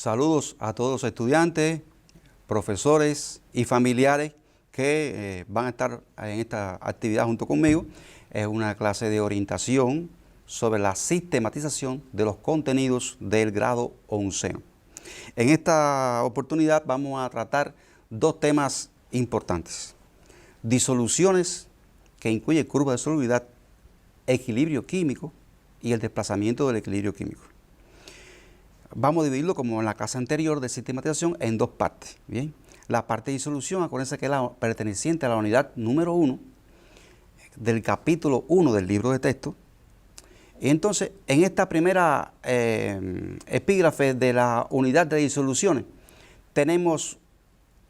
Saludos a todos los estudiantes, profesores y familiares que van a estar en esta actividad junto conmigo. Es una clase de orientación sobre la sistematización de los contenidos del grado 11. En esta oportunidad vamos a tratar dos temas importantes: disoluciones, que incluye curva de solubilidad, equilibrio químico y el desplazamiento del equilibrio químico. Vamos a dividirlo, como en la clase anterior de sistematización, en dos partes. Bien, la parte de disolución, acuérdense que es la perteneciente a la unidad número 1 del capítulo 1 del libro de texto. Y entonces, en esta primera epígrafe de la unidad de disoluciones, tenemos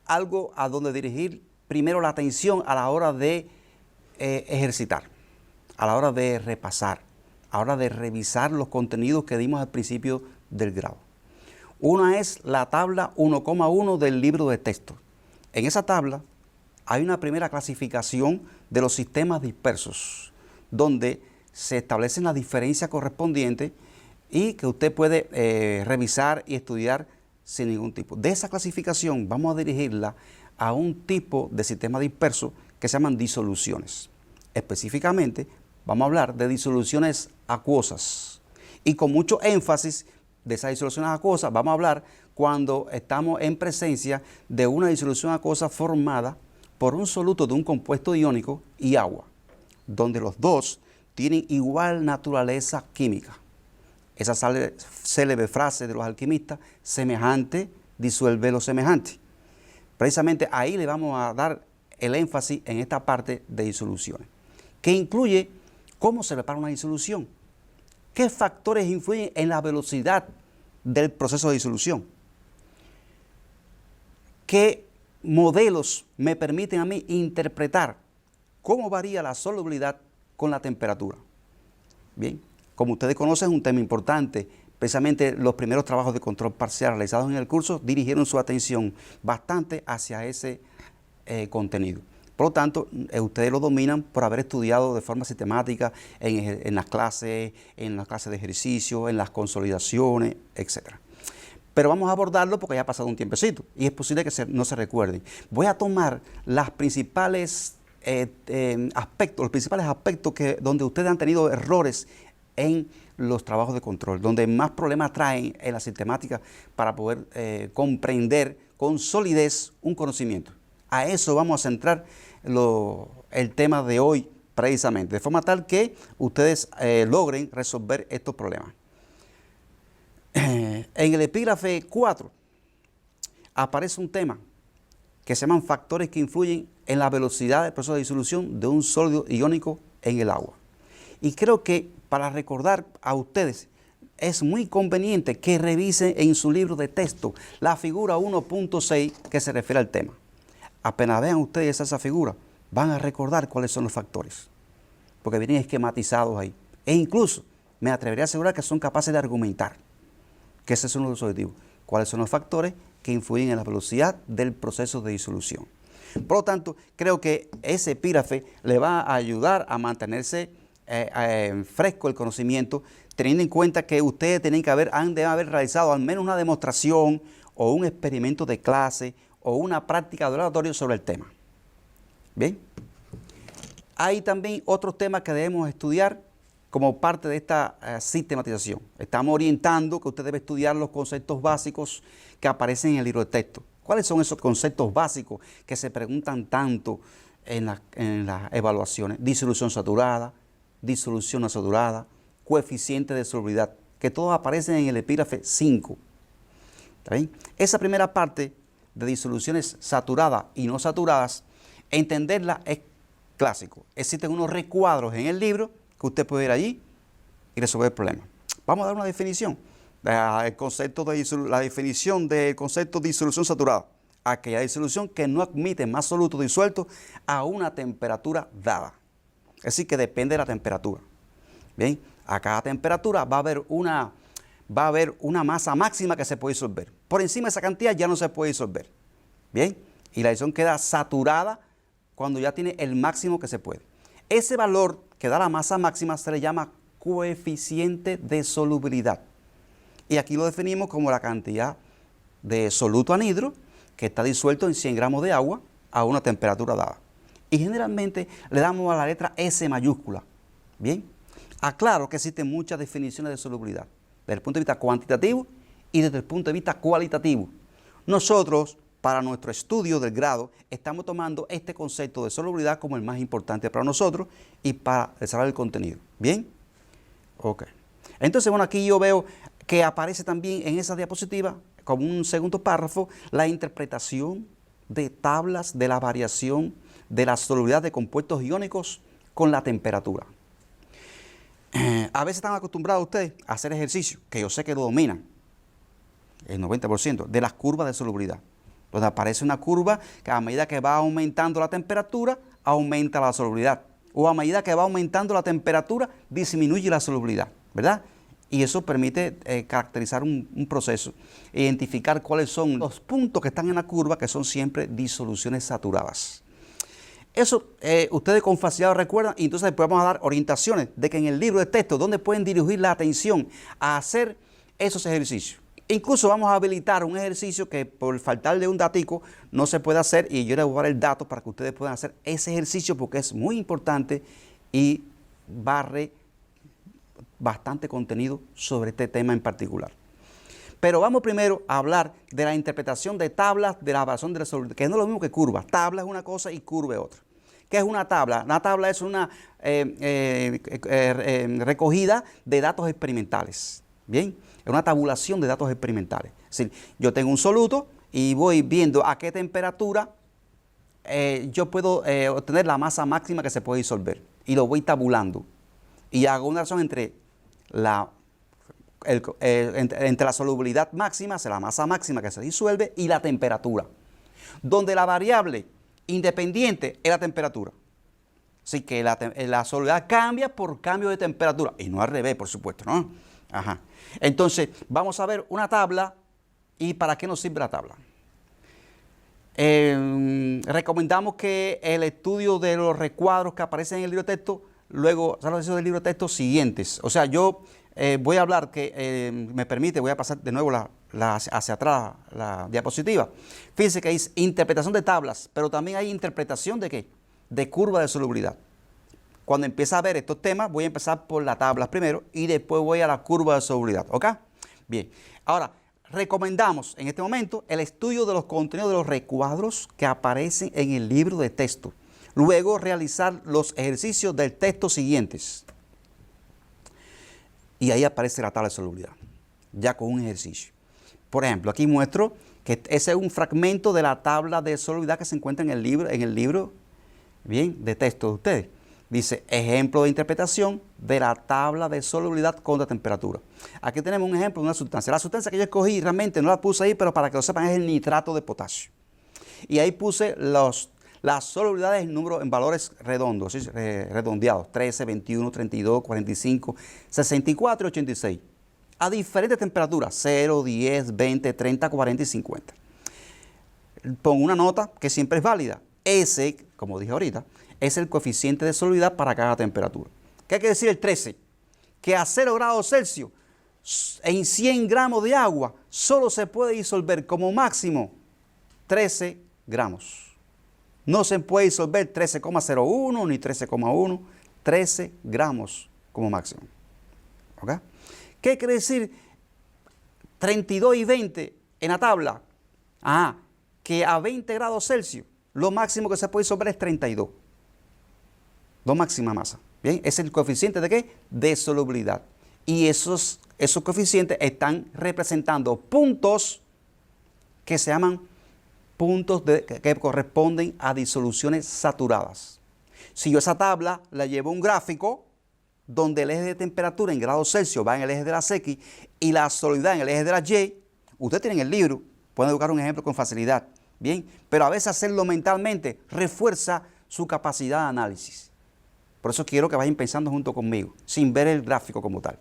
algo a donde dirigir primero la atención a la hora de ejercitar, a la hora de repasar, a la hora de revisar los contenidos que dimos al principio del grado. Una es la tabla 1,1 del libro de texto. En esa tabla hay una primera clasificación de los sistemas dispersos, donde se establecen las diferencias correspondientes y que usted puede revisar y estudiar sin ningún tipo. De esa clasificación vamos a dirigirla a un tipo de sistema disperso que se llaman disoluciones. Específicamente vamos a hablar de disoluciones acuosas, y con mucho énfasis de esas disoluciones acuosas vamos a hablar cuando estamos en presencia de una disolución acuosa formada por un soluto de un compuesto iónico y agua, donde los dos tienen igual naturaleza química. Esa célebre frase de los alquimistas: semejante disuelve lo semejante. Precisamente ahí le vamos a dar el énfasis en esta parte de disoluciones, que incluye cómo se prepara una disolución, qué factores influyen en la velocidad del proceso de disolución, qué modelos me permiten a mí interpretar cómo varía la solubilidad con la temperatura. Bien, como ustedes conocen, es un tema importante. Precisamente los primeros trabajos de control parcial realizados en el curso dirigieron su atención bastante hacia ese contenido. Por lo tanto, ustedes lo dominan por haber estudiado de forma sistemática en las clases de ejercicio, en las consolidaciones, etc. Pero vamos a abordarlo porque ya ha pasado un tiempecito y es posible que no se recuerden. Voy a tomar los principales aspectos donde ustedes han tenido errores en los trabajos de control, donde más problemas traen en la sistemática para poder comprender con solidez un conocimiento. A eso vamos a centrar el tema de hoy precisamente, de forma tal que ustedes logren resolver estos problemas. En el epígrafe 4 aparece un tema que se llaman factores que influyen en la velocidad del proceso de disolución de un sólido iónico en el agua. Y creo que para recordar a ustedes es muy conveniente que revisen en su libro de texto la figura 1.6 que se refiere al tema. Apenas vean ustedes esa figura, van a recordar cuáles son los factores, porque vienen esquematizados ahí. E incluso me atrevería a asegurar que son capaces de argumentar que ese es uno de los objetivos. ¿Cuáles son los factores que influyen en la velocidad del proceso de disolución? Por lo tanto, creo que ese epígrafe le va a ayudar a mantenerse fresco el conocimiento, teniendo en cuenta que ustedes han de haber realizado al menos una demostración o un experimento de clase o una práctica de laboratorio sobre el tema. Bien, hay también otros temas que debemos estudiar como parte de esta sistematización. Estamos orientando que usted debe estudiar los conceptos básicos que aparecen en el libro de texto. ¿Cuáles son esos conceptos básicos que se preguntan tanto en las evaluaciones? Disolución saturada, disolución no saturada, coeficiente de solubilidad, que todos aparecen en el epígrafe 5. ¿Está bien? Esa primera parte de disoluciones saturadas y no saturadas, entenderla es clásico. Existen unos recuadros en el libro que usted puede ir allí y resolver el problema. Vamos a dar una definición. La definición del concepto de disolución saturada: aquella disolución que no admite más soluto disuelto a una temperatura dada. Es decir, que depende de la temperatura. Bien, a cada temperatura va a haber una masa máxima que se puede disolver. Por encima de esa cantidad ya no se puede disolver. Bien, y la disolución queda saturada cuando ya tiene el máximo que se puede. Ese valor que da la masa máxima se le llama coeficiente de solubilidad. Y aquí lo definimos como la cantidad de soluto anhidro que está disuelto en 100 gramos de agua a una temperatura dada. Y generalmente le damos a la letra S mayúscula. Bien, aclaro que existen muchas definiciones de solubilidad, desde el punto de vista cuantitativo y desde el punto de vista cualitativo. Nosotros, para nuestro estudio del grado, estamos tomando este concepto de solubilidad como el más importante para nosotros y para desarrollar el contenido. ¿Bien? Ok. Entonces, bueno, aquí yo veo que aparece también en esa diapositiva, como un segundo párrafo, la interpretación de tablas de la variación de la solubilidad de compuestos iónicos con la temperatura. A veces están acostumbrados ustedes a hacer ejercicio, que yo sé que lo dominan, el 90%, de las curvas de solubilidad, donde aparece una curva que a medida que va aumentando la temperatura, aumenta la solubilidad, o a medida que va aumentando la temperatura, disminuye la solubilidad, ¿verdad? Y eso permite caracterizar un proceso, identificar cuáles son los puntos que están en la curva, que son siempre disoluciones saturadas. Eso ustedes con facilidad lo recuerdan, y entonces después vamos a dar orientaciones de que en el libro de texto, donde pueden dirigir la atención a hacer esos ejercicios. Incluso vamos a habilitar un ejercicio que por faltar de un datico no se puede hacer, y yo les voy a dar el dato para que ustedes puedan hacer ese ejercicio porque es muy importante y barre bastante contenido sobre este tema en particular. Pero vamos primero a hablar de la interpretación de tablas de la variación de la solubilidad, que no es lo mismo que curva. Tabla es una cosa y curva es otra. ¿Qué es una tabla? Una tabla es una recogida de datos experimentales. Bien, es una tabulación de datos experimentales. Es decir, yo tengo un soluto y voy viendo a qué temperatura yo puedo obtener la masa máxima que se puede disolver. Y lo voy tabulando. Y hago una relación entre entre la solubilidad máxima, o sea, la masa máxima que se disuelve, y la temperatura, donde la variable independiente es la temperatura. Así que la solubilidad cambia por cambio de temperatura, y no al revés, por supuesto, ¿no? Ajá. Entonces, vamos a ver una tabla, ¿y para qué nos sirve la tabla? Recomendamos que el estudio de los recuadros que aparecen en el libro de texto, luego, ¿sabes eso del libro de texto? Siguientes. O sea, yo voy a hablar, que me permite, voy a pasar de nuevo hacia atrás la diapositiva. Fíjense que hay interpretación de tablas, pero también hay interpretación de ¿qué? De curva de solubilidad. Cuando empiece a ver estos temas, voy a empezar por las tablas primero y después voy a la curva de solubilidad. ¿Ok? Bien. Ahora, recomendamos en este momento el estudio de los contenidos de los recuadros que aparecen en el libro de texto. Luego, realizar los ejercicios del texto siguientes. Y ahí aparece la tabla de solubilidad, ya con un ejercicio. Por ejemplo, aquí muestro que ese es un fragmento de la tabla de solubilidad que se encuentra en el libro bien, de texto de ustedes. Dice, ejemplo de interpretación de la tabla de solubilidad contra temperatura. Aquí tenemos un ejemplo de una sustancia. La sustancia que yo escogí, realmente no la puse ahí, pero para que lo sepan, es el nitrato de potasio. Y ahí puse las solubilidades en valores redondos, ¿sí? Redondeados, 13, 21, 32, 45, 64 y 86. A diferentes temperaturas, 0, 10, 20, 30, 40 y 50. Pongo una nota que siempre es válida. Ese, como dije ahorita, es el coeficiente de solubilidad para cada temperatura. ¿Qué quiere decir el 13? Que a 0 grados Celsius, en 100 gramos de agua, solo se puede disolver como máximo 13 gramos. No se puede disolver 13,01 ni 13,1, 13 gramos como máximo. ¿Ok? ¿Qué quiere decir 32 y 20 en la tabla? Que a 20 grados Celsius, lo máximo que se puede disolver es 32. Dos máxima masa. Bien, es el coeficiente de ¿qué? De solubilidad. Y esos coeficientes están representando puntos que se llaman puntos que corresponden a disoluciones saturadas. Si yo esa tabla la llevo a un gráfico donde el eje de temperatura en grados Celsius va en el eje de la X y la solubilidad en el eje de la Y, ustedes tienen el libro, pueden educar un ejemplo con facilidad. Bien, pero a veces hacerlo mentalmente refuerza su capacidad de análisis. Por eso quiero que vayan pensando junto conmigo, sin ver el gráfico como tal.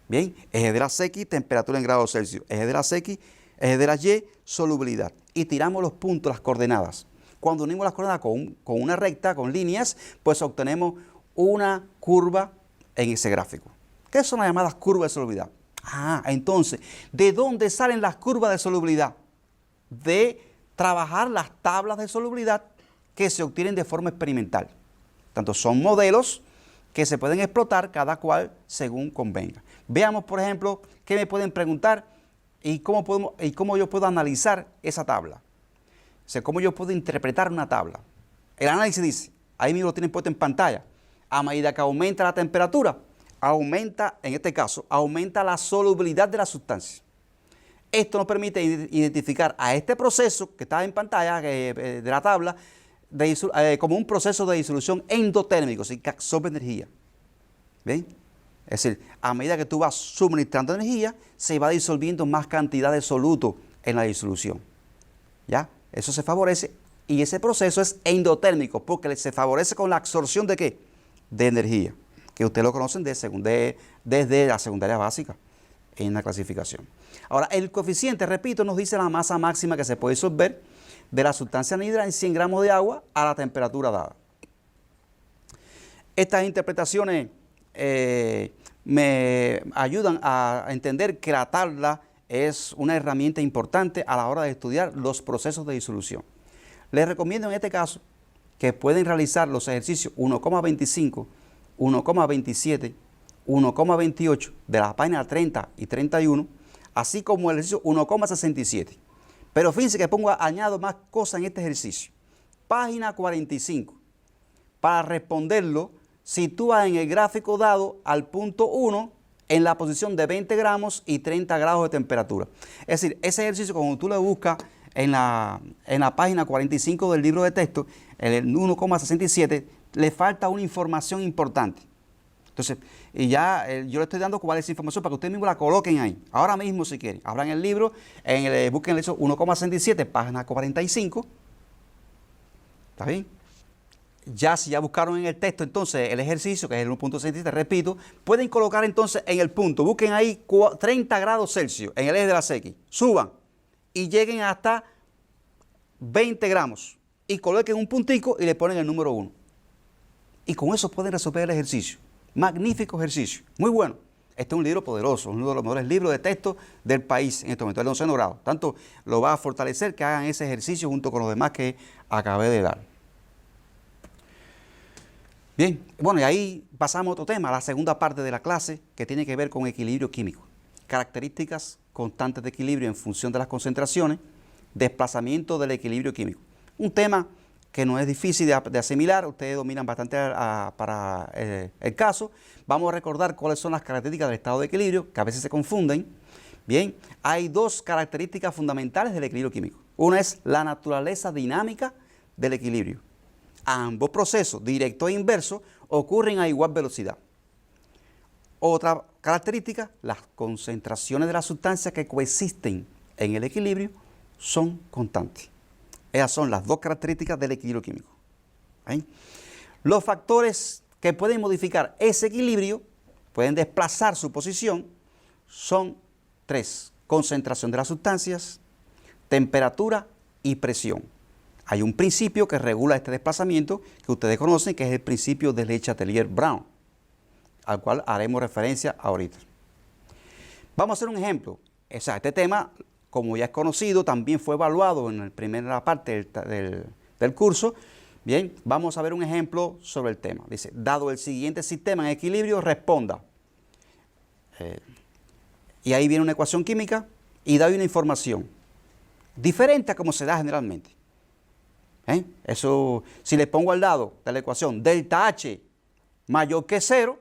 Bien, eje de la X, temperatura en grados Celsius. Eje de la X, eje de la Y, solubilidad. Y tiramos los puntos, las coordenadas. Cuando unimos las coordenadas con una recta, con líneas, pues obtenemos una curva en ese gráfico. ¿Qué son las llamadas curvas de solubilidad? Entonces, ¿de dónde salen las curvas de solubilidad? de trabajar las tablas de solubilidad que se obtienen de forma experimental. Tanto son modelos que se pueden explotar cada cual según convenga. Veamos, por ejemplo, qué me pueden preguntar y cómo yo puedo analizar esa tabla. O sea, cómo yo puedo interpretar una tabla. El análisis dice, ahí mismo lo tienen puesto en pantalla, a medida que aumenta la temperatura, aumenta, en este caso, aumenta la solubilidad de la sustancia. Esto nos permite identificar a este proceso que está en pantalla de la tabla como un proceso de disolución endotérmico, así que absorbe energía. ¿Bien? Es decir, a medida que tú vas suministrando energía, se va disolviendo más cantidad de soluto en la disolución. ¿Ya? Eso se favorece y ese proceso es endotérmico porque se favorece con la absorción ¿de qué? De energía, que ustedes lo conocen desde la secundaria básica en la clasificación. Ahora, el coeficiente, repito, nos dice la masa máxima que se puede disolver de la sustancia anhidra en 100 gramos de agua a la temperatura dada. Estas interpretaciones me ayudan a entender que la tabla es una herramienta importante a la hora de estudiar los procesos de disolución. Les recomiendo en este caso que pueden realizar los ejercicios 1,25, 1,27, 1,28 de la página 30 y 31, así como el ejercicio 1,67. Pero fíjense que añado más cosas en este ejercicio. Página 45. Para responderlo, sitúa en el gráfico dado al punto 1 en la posición de 20 gramos y 30 grados de temperatura. Es decir, ese ejercicio, cuando tú lo buscas en la página 45 del libro de texto, en el 1,67, le falta una información importante. Entonces, y ya yo le estoy dando cuál es esa información para que ustedes mismos la coloquen ahí. Ahora mismo, si quieren. Abran el libro, busquen el hecho 1,67, página 45. ¿Está bien? Ya si ya buscaron en el texto entonces el ejercicio, que es el 1,67, repito, pueden colocar entonces en el punto, busquen ahí 30 grados Celsius en el eje de la X, suban y lleguen hasta 20 gramos y coloquen un puntico y le ponen el número 1. Y con eso pueden resolver el ejercicio. Magnífico ejercicio, muy bueno. Este es un libro poderoso, uno de los mejores libros de texto del país en este momento, el 11º grado. Tanto lo va a fortalecer que hagan ese ejercicio junto con los demás que acabé de dar. Bien, bueno, y ahí pasamos a otro tema, la segunda parte de la clase, que tiene que ver con equilibrio químico. Características constantes de equilibrio en función de las concentraciones, desplazamiento del equilibrio químico. Un tema que no es difícil de asimilar, ustedes dominan bastante para el caso. Vamos a recordar cuáles son las características del estado de equilibrio, que a veces se confunden. Bien, hay dos características fundamentales del equilibrio químico. Una es la naturaleza dinámica del equilibrio. Ambos procesos, directo e inverso, ocurren a igual velocidad. Otra característica, las concentraciones de las sustancias que coexisten en el equilibrio son constantes. Esas son las dos características del equilibrio químico. ¿Bien? Los factores que pueden modificar ese equilibrio, pueden desplazar su posición, son tres: concentración de las sustancias, temperatura y presión. Hay un principio que regula este desplazamiento que ustedes conocen, que es el principio de Le Chatelier-Brown, al cual haremos referencia ahorita. Vamos a hacer un ejemplo. O sea, este tema, como ya es conocido, también fue evaluado en la primera parte del curso. Bien, vamos a ver un ejemplo sobre el tema. Dice, dado el siguiente sistema en equilibrio, responda. Y ahí viene una ecuación química y da una información diferente a como se da generalmente. Eso, si le pongo al lado de la ecuación delta H mayor que 0,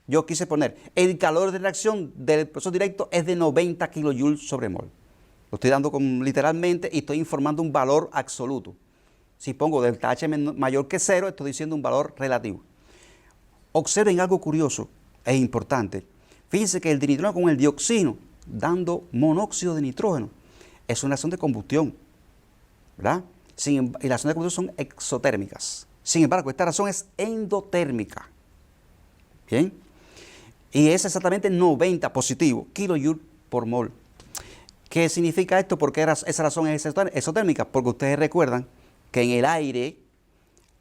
yo quise poner el calor de reacción del proceso directo es de 90 kilojoules sobre mol. Lo estoy dando literalmente y estoy informando un valor absoluto. Si pongo delta H mayor que 0, estoy diciendo un valor relativo. Observen algo curioso e importante. Fíjense que el dinitrógeno con el dioxino, dando monóxido de nitrógeno, es una reacción de combustión, ¿verdad? Y las reacciones de combustión son exotérmicas. Sin embargo, esta reacción es endotérmica. ¿Bien? Y es exactamente 90 positivo, kilojoules por mol. ¿Qué significa esto? ¿Por qué esa reacción es exotérmica? Porque ustedes recuerdan que en el aire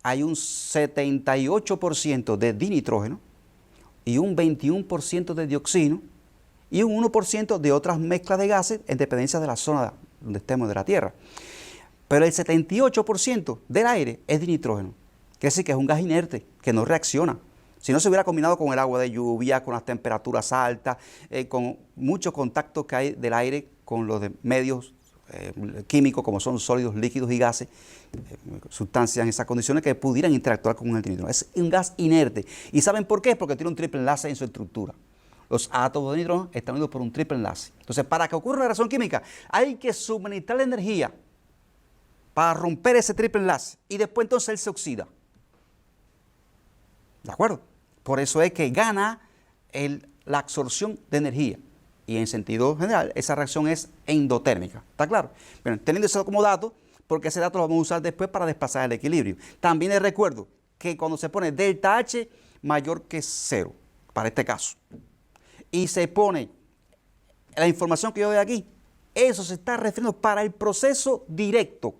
hay un 78% de dinitrógeno y un 21% de dioxino y un 1% de otras mezclas de gases en dependencia de la zona donde estemos de la Tierra. Pero el 78% del aire es de nitrógeno. Quiere decir que es un gas inerte, que no reacciona. Si no se hubiera combinado con el agua de lluvia, con las temperaturas altas, con muchos contactos que hay del aire con los de medios químicos como son sólidos, líquidos y gases, sustancias en esas condiciones que pudieran interactuar con el nitrógeno. Es un gas inerte. ¿Y saben por qué? Porque tiene un triple enlace en su estructura. Los átomos de nitrógeno están unidos por un triple enlace. Entonces, para que ocurra una reacción química, hay que suministrar la energía para romper ese triple enlace y después entonces él se oxida. ¿De acuerdo? Por eso es que gana la absorción de energía. Y en sentido general, esa reacción es endotérmica. ¿Está claro? Bueno, teniendo eso como dato, porque ese dato lo vamos a usar después para desplazar el equilibrio. También les recuerdo que cuando se pone delta H mayor que 0, para este caso, y se pone la información que yo doy aquí, eso se está refiriendo para el proceso directo.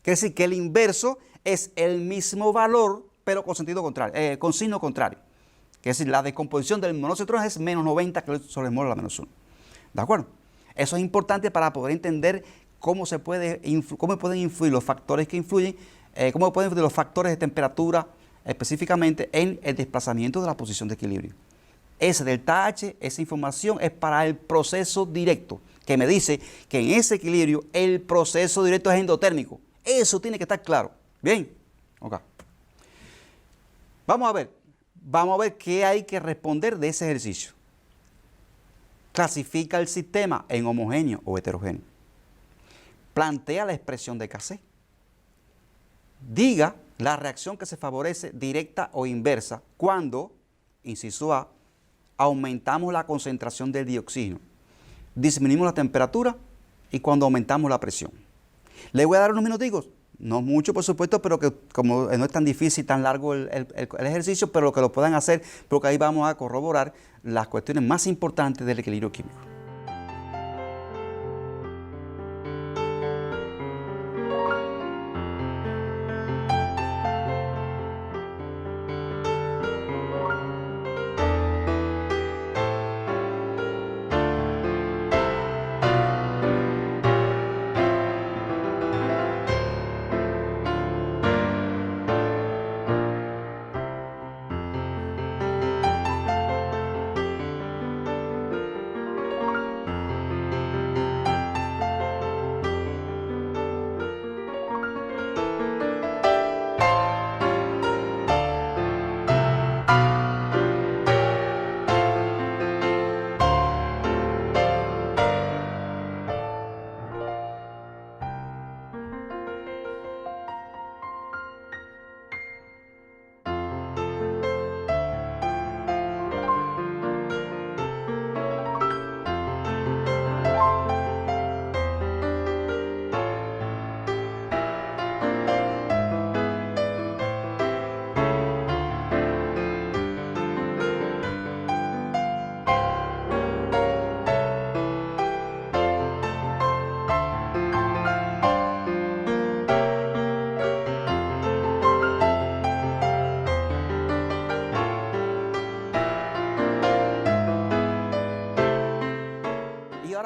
Quiere decir que el inverso es el mismo valor, pero con sentido contrario, con signo contrario. Quiere decir, la descomposición del monóxido de nitrógeno es menos 90 kilojoules sobre el mol a la menos 1. ¿De acuerdo? Eso es importante para poder entender cómo pueden influir los factores que influyen, cómo pueden influir los factores de temperatura específicamente en el desplazamiento de la posición de equilibrio. Ese delta H, esa información es para el proceso directo, que me dice que en ese equilibrio el proceso directo es endotérmico. Eso tiene que estar claro. Bien, ok. Vamos a ver qué hay que responder de ese ejercicio. Clasifica el sistema en homogéneo o heterogéneo. Plantea la expresión de Cassé. Diga la reacción que se favorece directa o inversa cuando, inciso A, aumentamos la concentración del dioxígeno, disminuimos la temperatura y cuando aumentamos la presión. Le voy a dar unos minuticos, no mucho por supuesto, pero que como no es tan difícil, tan largo el ejercicio, pero lo que lo puedan hacer, porque ahí vamos a corroborar las cuestiones más importantes del equilibrio químico.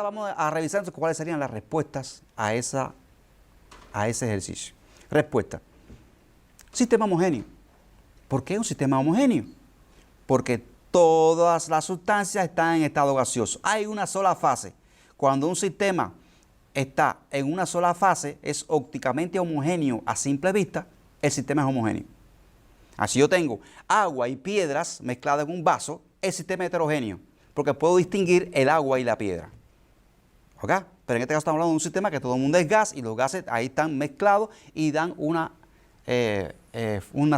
Vamos a revisar cuáles serían las respuestas a ese ejercicio. Respuesta. Sistema homogéneo. ¿Por qué un sistema homogéneo? Porque todas las sustancias están en estado gaseoso. Hay una sola fase. Cuando un sistema está en una sola fase, es ópticamente homogéneo a simple vista, el sistema es homogéneo. Así yo tengo agua y piedras mezcladas en un vaso, el sistema es heterogéneo, porque puedo distinguir el agua y la piedra. ¿Ok? Pero en este caso estamos hablando de un sistema que todo el mundo es gas y los gases ahí están mezclados y dan una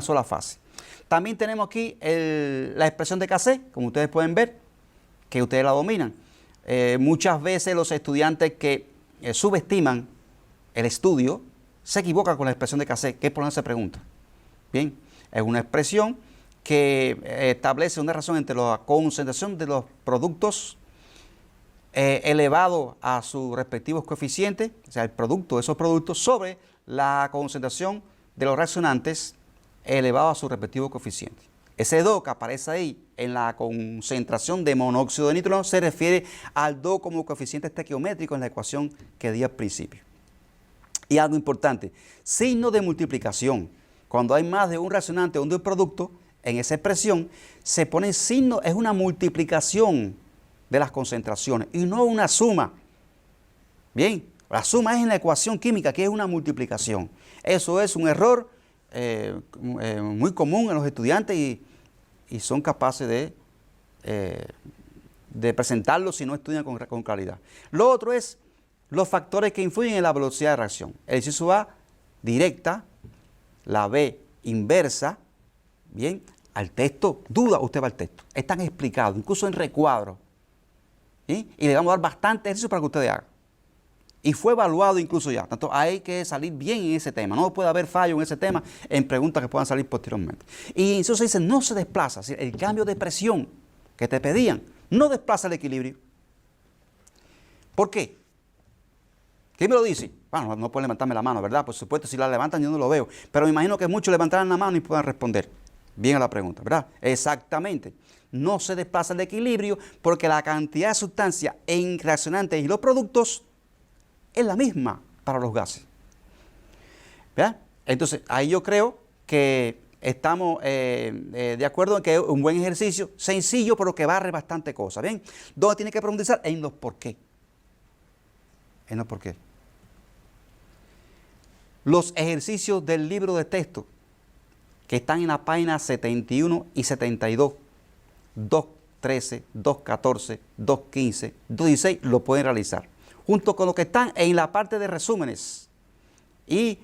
sola fase. También tenemos aquí la expresión de Cassé, como ustedes pueden ver, que ustedes la dominan. Muchas veces los estudiantes que subestiman el estudio se equivocan con la expresión de Cassé. ¿Qué problema se pregunta? Bien, es una expresión que establece una relación entre la concentración de los productos elevado a sus respectivos coeficientes, o sea, el producto de esos productos sobre la concentración de los reaccionantes elevado a su respectivo coeficiente. Ese 2 que aparece ahí en la concentración de monóxido de nitrógeno se refiere al 2 como coeficiente estequiométrico en la ecuación que di al principio. Y algo importante, signo de multiplicación. Cuando hay más de un reaccionante o de un producto, en esa expresión se pone signo, es una multiplicación de las concentraciones y no una suma. Bien, la suma es en la ecuación química, que es una multiplicación. Eso es un error muy común en los estudiantes y son capaces de presentarlo si no estudian con claridad. Lo otro es los factores que influyen en la velocidad de reacción. El inciso A, directa, la B, inversa. Bien, al texto, duda, usted va al texto. Están explicados, incluso en recuadro. ¿Sí? Y le vamos a dar bastante ejercicio para que ustedes hagan. Y fue evaluado incluso ya. Tanto hay que salir bien en ese tema. No puede haber fallo en ese tema en preguntas que puedan salir posteriormente. Y eso se dice, no se desplaza. Es decir, el cambio de presión que te pedían no desplaza el equilibrio. ¿Por qué? ¿Quién me lo dice? Bueno, no pueden levantarme la mano, ¿verdad? Por supuesto, si la levantan yo no lo veo. Pero me imagino que muchos levantarán la mano y puedan responder bien a la pregunta, ¿verdad? Exactamente. No se desplaza el equilibrio porque la cantidad de sustancia en reaccionantes y los productos es la misma para los gases. ¿Verdad? Entonces, ahí yo creo que estamos de acuerdo en que es un buen ejercicio, sencillo, pero que barre bastante cosas. ¿Bien? ¿Dónde tiene que profundizar? En los por qué. En los por qué. Los ejercicios del libro de texto que están en la página 71 y 72, 2.13, 2.14, 2.15, 2.16, lo pueden realizar. Junto con lo que están en la parte de resúmenes y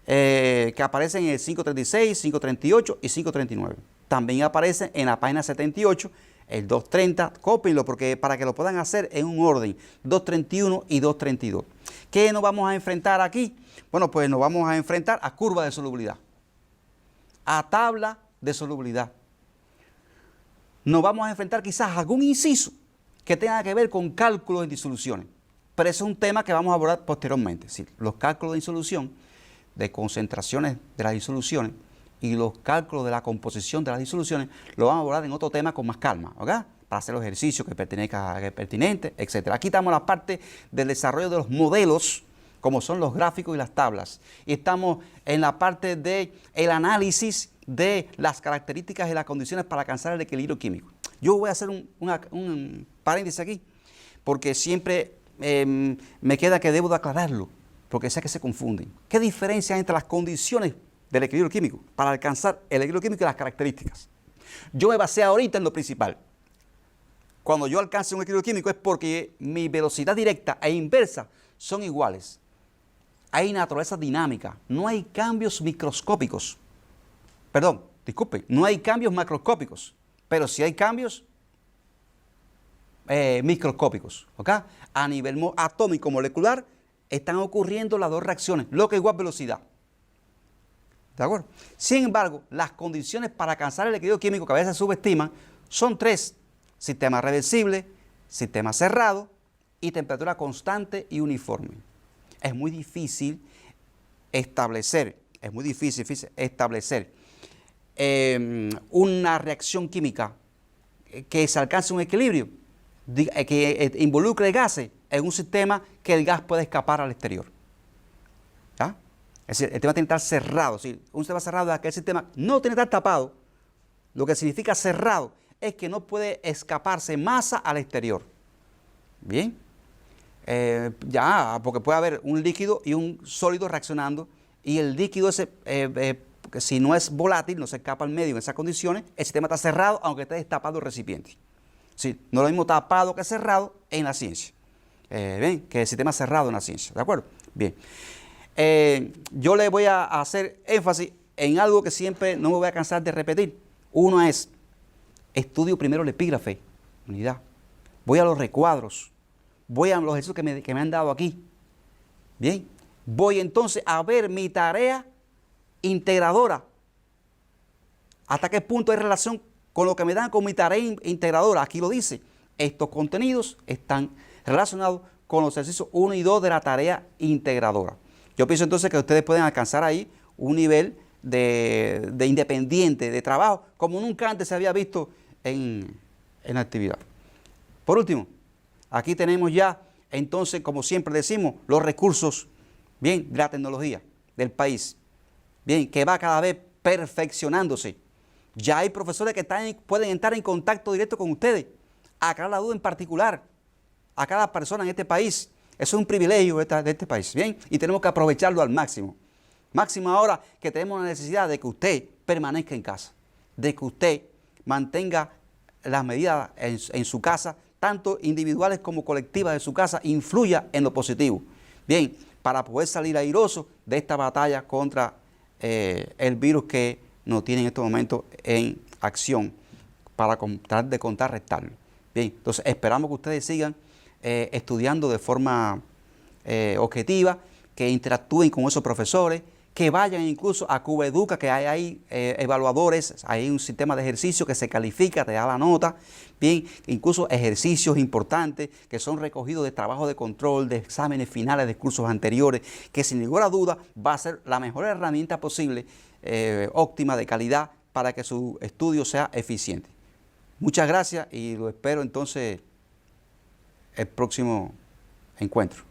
que aparecen en el 536, 538 y 539. También aparecen en la página 78, el 230, cópienlo porque para que lo puedan hacer en un orden, 231 y 232. ¿Qué nos vamos a enfrentar aquí? Bueno, pues nos vamos a enfrentar a curva de solubilidad, a tabla de solubilidad. Nos vamos a enfrentar quizás a algún inciso que tenga que ver con cálculos en disoluciones. Pero ese es un tema que vamos a abordar posteriormente. Es decir, los cálculos de disolución, de concentraciones de las disoluciones y los cálculos de la composición de las disoluciones, lo vamos a abordar en otro tema con más calma, ¿ok? Para hacer los ejercicios que pertinentes, etc. Aquí estamos en la parte del desarrollo de los modelos, como son los gráficos y las tablas. Y estamos en la parte del análisis de las características y las condiciones para alcanzar el equilibrio químico. Yo voy a hacer un paréntesis aquí, porque siempre me queda que debo de aclararlo, porque sé que se confunden. ¿Qué diferencia hay entre las condiciones del equilibrio químico para alcanzar el equilibrio químico y las características? Yo me basé ahorita en lo principal. Cuando yo alcance un equilibrio químico es porque mi velocidad directa e inversa son iguales. Hay naturaleza dinámica, no hay cambios microscópicos. Perdón, disculpen, no hay cambios macroscópicos, pero sí hay cambios microscópicos, ¿ok? A nivel atómico molecular están ocurriendo las dos reacciones, lo que igual velocidad. ¿De acuerdo? Sin embargo, las condiciones para alcanzar el equilibrio químico que a veces se subestiman son tres: sistema reversible, sistema cerrado y temperatura constante y uniforme. Es muy difícil establecer, una reacción química que se alcance un equilibrio, que involucre gases en un sistema que el gas puede escapar al exterior. ¿Ya? Es decir, el tema tiene que estar cerrado. ¿Sí? Un sistema cerrado es aquel sistema no tiene que estar tapado. Lo que significa cerrado es que no puede escaparse masa al exterior. Bien. Porque puede haber un líquido y un sólido reaccionando, y el líquido ese, si no es volátil, no se escapa al medio en esas condiciones, el sistema está cerrado aunque esté destapado el recipiente. Sí, no es lo mismo tapado que cerrado en la ciencia. Bien, que el sistema cerrado en la ciencia, ¿de acuerdo? Bien. Yo le voy a hacer énfasis en algo que siempre no me voy a cansar de repetir. Uno es, estudio primero el epígrafe, unidad. Voy a los recuadros. Voy a los ejercicios que me han dado aquí. Bien. Voy entonces a ver mi tarea integradora. ¿Hasta qué punto hay relación con lo que me dan con mi tarea integradora? Aquí lo dice. Estos contenidos están relacionados con los ejercicios 1 y 2 de la tarea integradora. Yo pienso entonces que ustedes pueden alcanzar ahí un nivel de independiente, de trabajo, como nunca antes se había visto en la actividad. Por último, aquí tenemos ya, entonces, como siempre decimos, los recursos, bien, de la tecnología del país, bien, que va cada vez perfeccionándose. Ya hay profesores que pueden entrar en contacto directo con ustedes, aclarar la duda en particular a cada persona en este país. Eso es un privilegio de este país, bien, y tenemos que aprovecharlo al máximo. Máximo ahora que tenemos la necesidad de que usted permanezca en casa, de que usted mantenga las medidas en su casa, tanto individuales como colectivas de su casa, influya en lo positivo. Bien, para poder salir airoso de esta batalla contra el virus que nos tiene en estos momentos en acción para tratar de contrarrestarlo. Bien, entonces esperamos que ustedes sigan estudiando de forma objetiva, que interactúen con esos profesores, que vayan incluso a Cuba Educa, que hay evaluadores, hay un sistema de ejercicio que se califica, te da la nota, bien, incluso ejercicios importantes que son recogidos de trabajo de control, de exámenes finales de cursos anteriores, que sin ninguna duda va a ser la mejor herramienta posible, óptima, de calidad, para que su estudio sea eficiente. Muchas gracias y lo espero entonces el próximo encuentro.